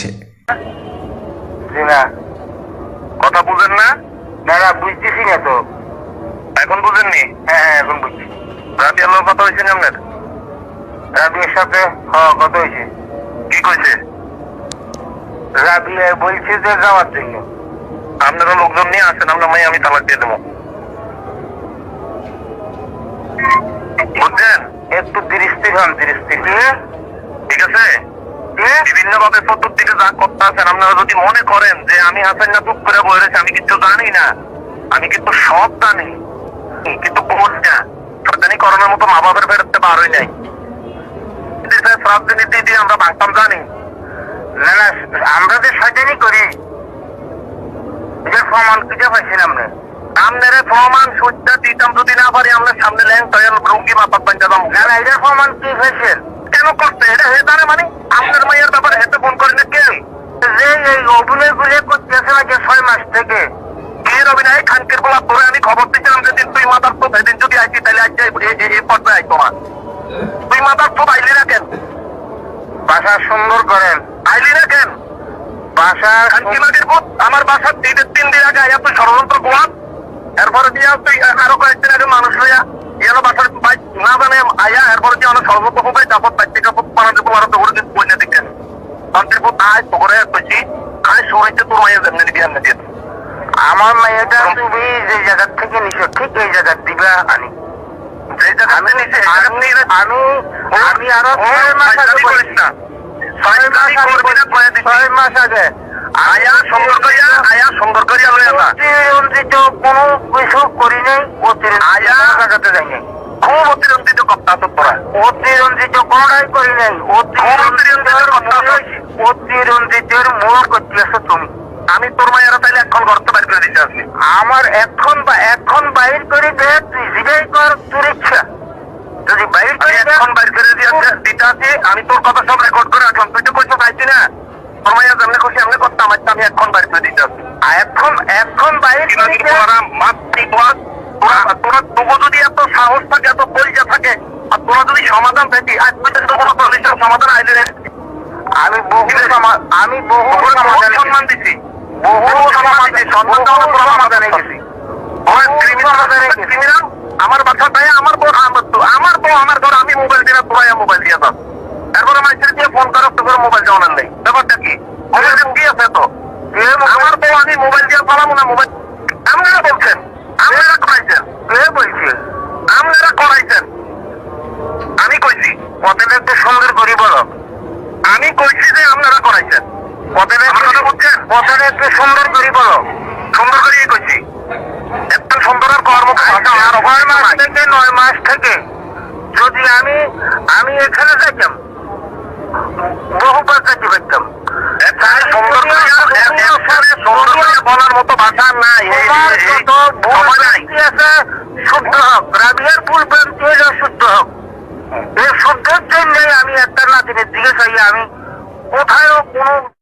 হচ্ছে। কথা বুঝেন না? না না, বুঝতেছি না তো। এখন বুঝেননি? হ্যাঁ হ্যাঁ, এখন বুঝছি। রাবিয়ার লোক কথা হয়েছে আপনার? রাবিয়ার সাথে কথা হয়েছে। কি কইছে? রাবিয়া বলছে যে যাওয়ার জন্য। আপনারা লোকজন নিয়ে আসেন, আমরা মাই আমি তালাক দিয়ে দেবো। বুঝছেন? একটু ধীরস্থির হন, ধীরস্থির। ঠিক আছে? বিভিন্ন ভাবে চতুর্দিকে যা করতে আছেন, আপনারা যদি মনে করেন যে আমি হাসান না চুপ করে বলে রয়েছি, আমি কিছু জানি না, আমি কিন্তু সব জানি, কিন্তু কোন না শয়তানি করানোর মতো মা বাবার ফেরতে পারই নাই। রাজনীতি দিয়ে আমরা ভাঙতাম জানি না। না, আমরা যে শয়তানি করি এটার প্রমাণ খুঁজে পাইছিলাম না। আপনারা প্রমাণ সত্যা দিতাম, যদি না পারি আমরা সামনে ল্যাং তৈল রুঙ্গি মাপাত বান্ধা দাম। না না, এটার প্রমাণ কি হয়েছে? কেন করতে? এটা হে জানে মানে আপনার মাইয়ের ব্যাপারে হেতে ফোন করেন না কেন? যে এই অভিনয় গুলো করতেছে নাকি 6 মাস থেকে। এর অভিনয় খানকের বলা পরে আমি খবর দিচ্ছিলাম যে তুই মাদার তো সেদিন যদি আইতি তাহলে আজ এই পর্যায়ে আইতো না। তুই মাদার তো আইলি না কেন? বাসা সুন্দর করেন, আইলি না কেন? বাসা খানকিমাগের বুথ আমার বাসার 3 দিন আগে আয়া তুই ষড়যন্ত্র গোয়া। এরপরে দিয়া তুই আরো কয়েকদিন আগে মানুষ হইয়া এলো বাসার বাইক না জানে আয়া, এরপরে দিয়ে অনেক ষড়যন্ত্র হবে তারপর বাইক থেকে পানাতে তোমার তো করে দিন বইনা দেখেন তান্ত্রিক বুথ আয় তো করে কইছি আয় সরাইতে তোর মায়ের জন্য বিয়ান না দিয়ে আমার মায়েটা তুমি যে জায়গা থেকে নিছো ঠিক এই জায়গা দিবা আনি। আমি আরো 6 মাস আগে বলিস না, 6 মাস আগে আয়া সুন্দর করিয়া লইয়া অতিরঞ্জিত কোনো কিছু করি নাই। আয়া জায়গাতে যাইনি, খুব অতিরঞ্জিত কথা তো তোরা অতিরঞ্জিত কোনটাই করি নাই। অতিরঞ্জিতের মূল করতেছ তুমি। আমি তোর মায়েরা তাইলে এখন ঘর তো বাইর করে দিতে আসবি। আমার এখন বাইর করে দে, তুই যেটাই কর তোর ইচ্ছা। যদি বাইর করে এখন বাইর করে দিতে আসি, আমি তোর কথা সব রেকর্ড করে রাখলাম। তুই তো কইছো পাইছি না তোর মায়ের যেমনি খুশি আমি করতাম, আমি এখন বাইর করে দিতে আসি। এখন বাইর তোরা তবু যদি এত সাহস থাকে, এত পরিচয় থাকে, আর তোরা যদি সমাধান পেতি আজ পর্যন্ত কোনো প্রতিষ্ঠান সমাধান আইলে আমি বহু সম্মান দিছি, সমাধানে গেছি। আমার বাচ্চাটাই আমার বউ, আমার ঘর আমি মোবাইল দিয়ে তোরাই মোবাইল দিয়ে দাও। তারপরে মানুষের দিয়ে ফোন করো তো মোবাইল জানার নেই। ব্যাপারটা কি? কি আছে তো আমার বউ আমি মোবাইল দিয়ে পালাবো না। মোবাইল আপনারা বলছেন, আপনারা করাইছেন, কে বলছে আপনারা করাইছেন? আমি কইছি পথের একটু সুন্দর করি বলো। আমি কইছি যে আপনারা করাইছেন। পথের কথা বলছেন, পথের একটু সুন্দর করি বলো। সুন্দর করিয়ে কইছি, একটু সুন্দর আর কর্ম 9 মাস থেকে যদি আমি এখানে যাইতাম বহুবার যাইতে পারতাম। বলার মতো ভাষা নাই, শুদ্ধ হোক। রাবিয়ার ভুল ভ্রান্তি হইল শুদ্ধ হোক। এই শুদ্ধের জন্য আমি একটা নাতিনের দিকে চাই, আমি কোথায়ও কোনো